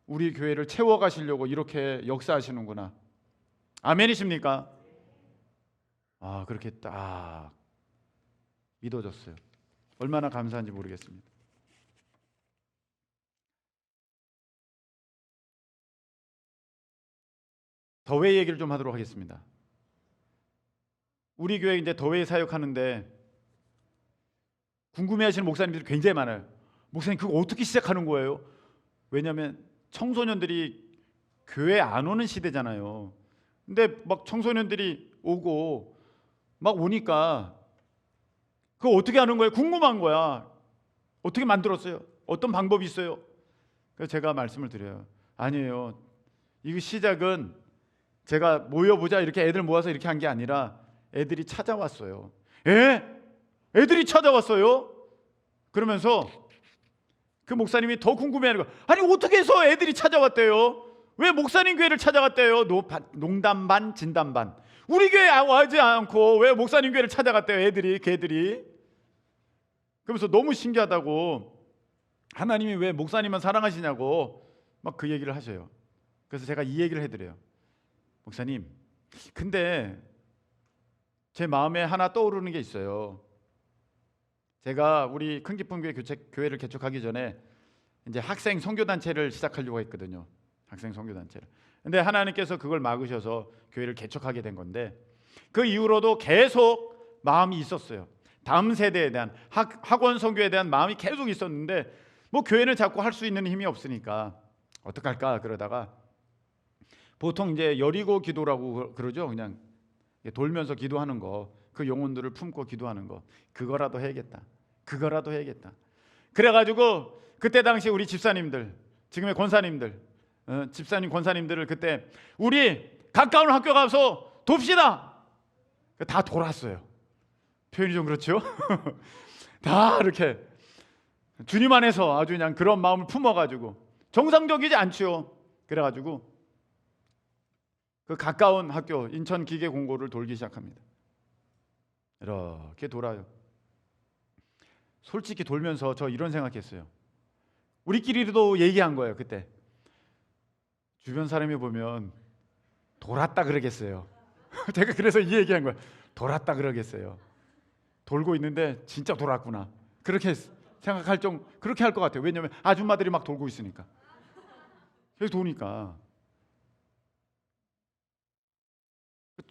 우리 교회를 채워가시려고 이렇게 역사하시는구나. 아멘이십니까? 아, 그렇게 딱 믿어졌어요. 얼마나 감사한지 모르겠습니다. 더웨이 얘기를 좀 하도록 하겠습니다. 우리 교회 이제 더웨이 사역하는데 궁금해하시는 목사님들이 굉장히 많아요. 목사님, 그거 어떻게 시작하는 거예요? 왜냐하면 청소년들이 교회 안 오는 시대잖아요. 근데 막 청소년들이 오고 막 오니까 그거 어떻게 하는 거예요? 궁금한 거야. 어떻게 만들었어요? 어떤 방법이 있어요? 그래서 제가 말씀을 드려요. 아니에요. 이거 시작은 제가 모여보자 이렇게 애들 모아서 이렇게 한 게 아니라 애들이 찾아왔어요. 에? 애들이 찾아왔어요? 그러면서 그 목사님이 더 궁금해하는 거야. 아니 어떻게 해서 애들이 찾아왔대요? 왜 목사님 교회를 찾아갔대요? 농담 반 진담 반. 우리 교회 와지 않고 왜 목사님 교회를 찾아갔대요? 애들이, 걔들이. 그러면서 너무 신기하다고, 하나님이 왜 목사님만 사랑하시냐고 막 그 얘기를 하셔요. 그래서 제가 이 얘기를 해드려요. 목사님, 근데 제 마음에 하나 떠오르는 게 있어요. 제가 우리 큰 기쁨 교회를 개척하기 전에 이제 학생 선교단체를 시작하려고 했거든요. 학생 선교단체를. 근데 하나님께서 그걸 막으셔서 교회를 개척하게 된 건데, 그 이후로도 계속 마음이 있었어요. 다음 세대에 대한 학원 선교에 대한 마음이 계속 있었는데 뭐 교회는 자꾸 할 수 있는 힘이 없으니까 어떡할까 그러다가 보통 이제 여리고 기도라고 그러죠. 그냥 돌면서 기도하는 거, 그 영혼들을 품고 기도하는 거, 그거라도 해야겠다. 그래가지고 그때 당시 우리 집사님들, 지금의 권사님들, 집사님 권사님들을 그때 우리 가까운 학교 가서 돕시다. 다 돌았어요. 표현이 좀 그렇죠? 다 이렇게 주님 안에서 아주 그냥 그런 마음을 품어가지고, 정상적이지 않죠. 그래가지고 그 가까운 학교 인천 기계공고를 돌기 시작합니다. 이렇게 돌아요. 솔직히 돌면서 저 이런 생각했어요. 우리끼리도 얘기한 거예요. 그때 주변 사람이 보면 돌았다 그러겠어요. 제가 그래서 이 얘기한 거예요. 돌았다 그러겠어요. 돌고 있는데 진짜 돌았구나. 그렇게 생각할 그렇게 할 것 같아요. 왜냐하면 아줌마들이 막 돌고 있으니까. 계속 도니까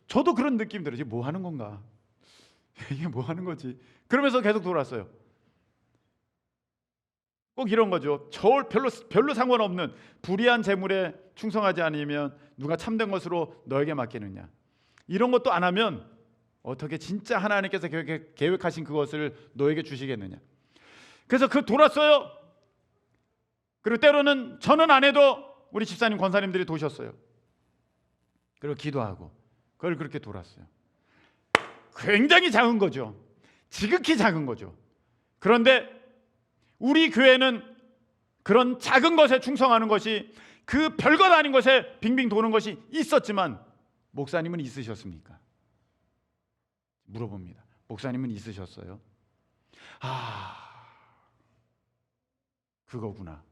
저도 그런 느낌 들어요. 뭐 하는 건가? 이게 뭐 하는 거지? 그러면서 계속 돌았어요. 꼭 이런 거죠. 별로 상관없는 불의한 재물에 충성하지 않으면 누가 참된 것으로 너에게 맡기느냐. 이런 것도 안 하면 어떻게 진짜 하나님께서 계획하신 그것을 너에게 주시겠느냐. 그래서 돌았어요. 그리고 때로는 저는 안 해도 우리 집사님 권사님들이 도셨어요. 그리고 기도하고 그걸 그렇게 돌았어요. 굉장히 작은 거죠. 지극히 작은 거죠. 그런데 우리 교회는 그런 작은 것에 충성하는 것이, 그 별것 아닌 것에 빙빙 도는 것이 있었지만 목사님은 있으셨습니까? 물어봅니다. 목사님은 있으셨어요? 그거구나.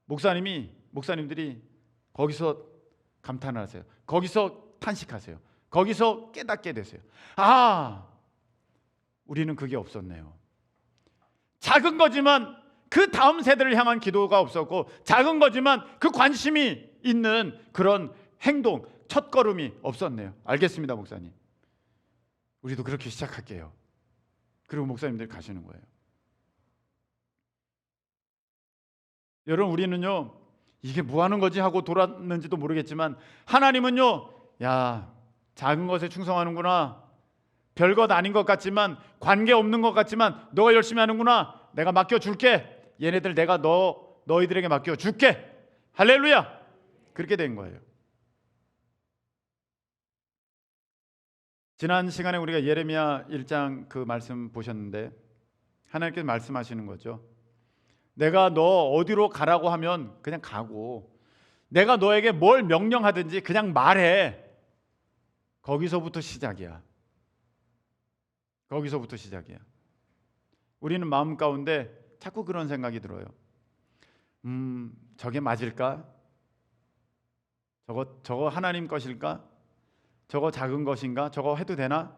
목사님이 목사님들이 거기서 감탄을 하세요. 거기서 탄식하세요. 거기서 깨닫게 되세요. 아, 우리는 그게 없었네요. 작은 거지만 그 다음 세대를 향한 기도가 없었고, 작은 거지만 그 관심이 있는 그런 행동, 첫걸음이 없었네요. 알겠습니다, 목사님. 우리도 그렇게 시작할게요. 그리고 목사님들이 가시는 거예요. 여러분, 우리는요, 이게 뭐 하는 거지 하고 돌았는지도 모르겠지만, 하나님은요, 야, 작은 것에 충성하는구나. 별것 아닌 것 같지만, 관계 없는 것 같지만 너가 열심히 하는구나. 내가 맡겨줄게. 얘네들 내가 너희들에게 맡겨줄게. 할렐루야. 그렇게 된 거예요. 지난 시간에 우리가 예레미야 1장 그 말씀 보셨는데, 하나님께서 말씀하시는 거죠. 내가 너 어디로 가라고 하면 그냥 가고, 내가 너에게 뭘 명령하든지 그냥 말해. 거기서부터 시작이야. 거기서부터 시작이야. 우리는 마음 가운데 자꾸 그런 생각이 들어요. 저게 맞을까? 저거 하나님 것일까? 저거 작은 것인가? 저거 해도 되나?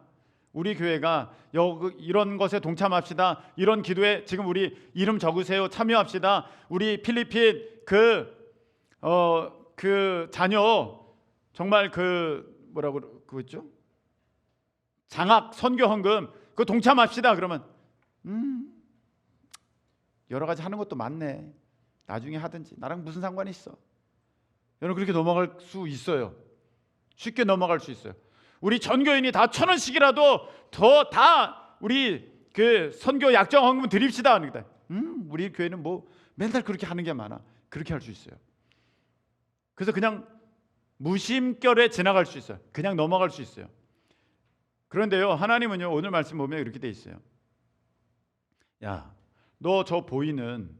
우리 교회가 이런 것에 동참합시다. 이런 기도에 지금 우리 이름 적으세요. 참여합시다. 우리 필리핀 그 자녀 정말 뭐라고 그랬죠? 장학 선교 헌금 그 동참합시다. 그러면 여러 가지 하는 것도 많네. 나중에 하든지 나랑 무슨 상관이 있어. 여러분, 그렇게 넘어갈 수 있어요. 쉽게 넘어갈 수 있어요. 우리 전교인이 다 1,000원씩이라도 더 다 우리 그 선교 약정 헌금 드립시다. 우리 교회는 뭐 맨날 그렇게 하는 게 많아. 그렇게 할 수 있어요. 그래서 그냥 무심결에 지나갈 수 있어요. 그냥 넘어갈 수 있어요. 그런데요, 하나님은요, 오늘 말씀 보면 이렇게 돼 있어요. 야, 너 저 보이는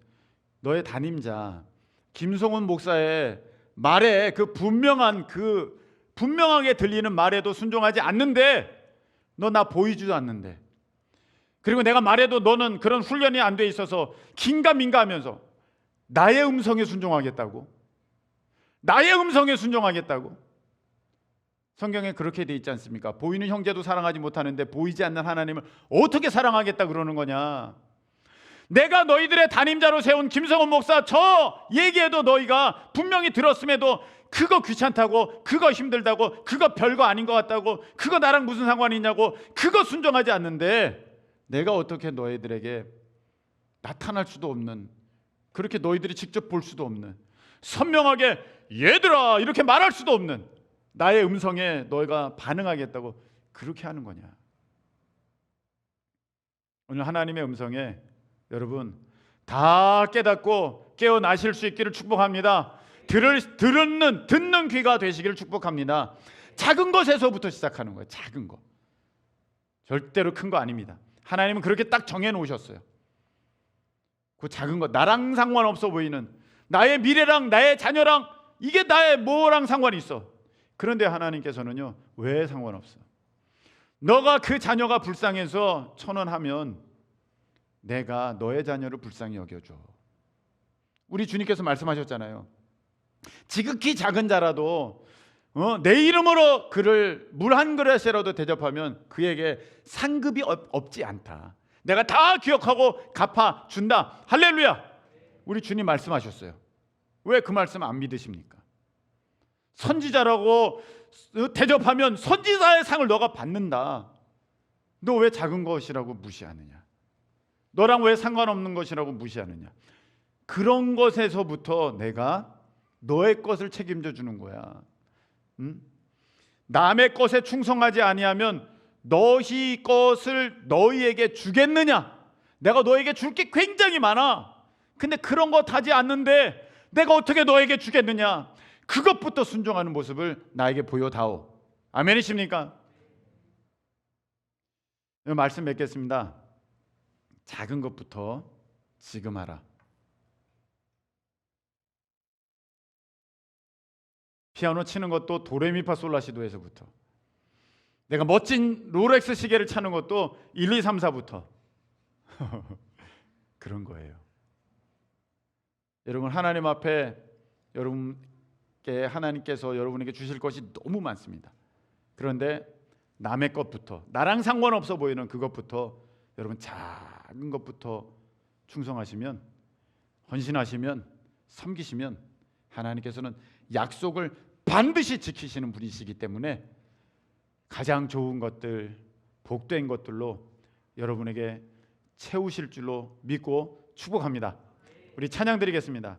너의 담임자 김성훈 목사의 말에 분명하게 들리는 말에도 순종하지 않는데, 너 나 보이지도 않는데, 그리고 내가 말해도 너는 그런 훈련이 안 돼 있어서 긴가민가 하면서 나의 음성에 순종하겠다고? 나의 음성에 순종하겠다고? 성경에 그렇게 돼 있지 않습니까? 보이는 형제도 사랑하지 못하는데 보이지 않는 하나님을 어떻게 사랑하겠다 그러는 거냐? 내가 너희들의 담임자로 세운 김성훈 목사 저 얘기해도 너희가 분명히 들었음에도 그거 귀찮다고, 그거 힘들다고, 그거 별거 아닌 것 같다고, 그거 나랑 무슨 상관이 있냐고, 그거 순종하지 않는데, 내가 어떻게 너희들에게 나타날 수도 없는, 그렇게 너희들이 직접 볼 수도 없는, 선명하게 얘들아 이렇게 말할 수도 없는 나의 음성에 너희가 반응하겠다고 그렇게 하는 거냐? 오늘 하나님의 음성에 여러분 다 깨닫고 깨어나실 수 있기를 축복합니다. 듣는 귀가 되시기를 축복합니다. 작은 것에서부터 시작하는 거예요. 작은 거. 절대로 큰 거 아닙니다. 하나님은 그렇게 딱 정해놓으셨어요. 그 작은 거, 나랑 상관없어 보이는, 나의 미래랑 나의 자녀랑 이게 나의 뭐랑 상관이 있어. 그런데 하나님께서는요, 왜 상관없어? 너가 그 자녀가 불쌍해서 1,000원 하면 내가 너의 자녀를 불쌍히 여겨줘. 우리 주님께서 말씀하셨잖아요. 지극히 작은 자라도 내 이름으로 그를 물 한 그릇이라도 대접하면 그에게 상급이 없지 않다. 내가 다 기억하고 갚아준다. 할렐루야. 우리 주님 말씀하셨어요. 왜 그 말씀 안 믿으십니까? 선지자라고 대접하면 선지자의 상을 너가 받는다. 너 왜 작은 것이라고 무시하느냐? 너랑 왜 상관없는 것이라고 무시하느냐? 그런 것에서부터 내가 너의 것을 책임져 주는 거야. 남의 것에 충성하지 아니하면 너희 것을 너희에게 주겠느냐? 내가 너에게 줄 게 굉장히 많아. 근데 그런 것 하지 않는데 내가 어떻게 너에게 주겠느냐? 그것부터 순종하는 모습을 나에게 보여다오. 아멘이십니까? 말씀 맺겠습니다. 작은 것부터 지금 하라. 피아노 치는 것도 도레미파솔라시도에서부터, 내가 멋진 롤렉스 시계를 차는 것도 1, 2, 3, 4부터 그런 거예요. 여러분, 하나님 앞에 여러분께 하나님께서 여러분에게 주실 것이 너무 많습니다. 그런데 남의 것부터, 나랑 상관없어 보이는 그것부터, 여러분 작은 것부터 충성하시면, 헌신하시면, 섬기시면 하나님께서는 약속을 반드시 지키시는 분이시기 때문에 가장 좋은 것들, 복된 것들로 여러분에게 채우실 줄로 믿고 축복합니다. 우리 찬양 드리겠습니다.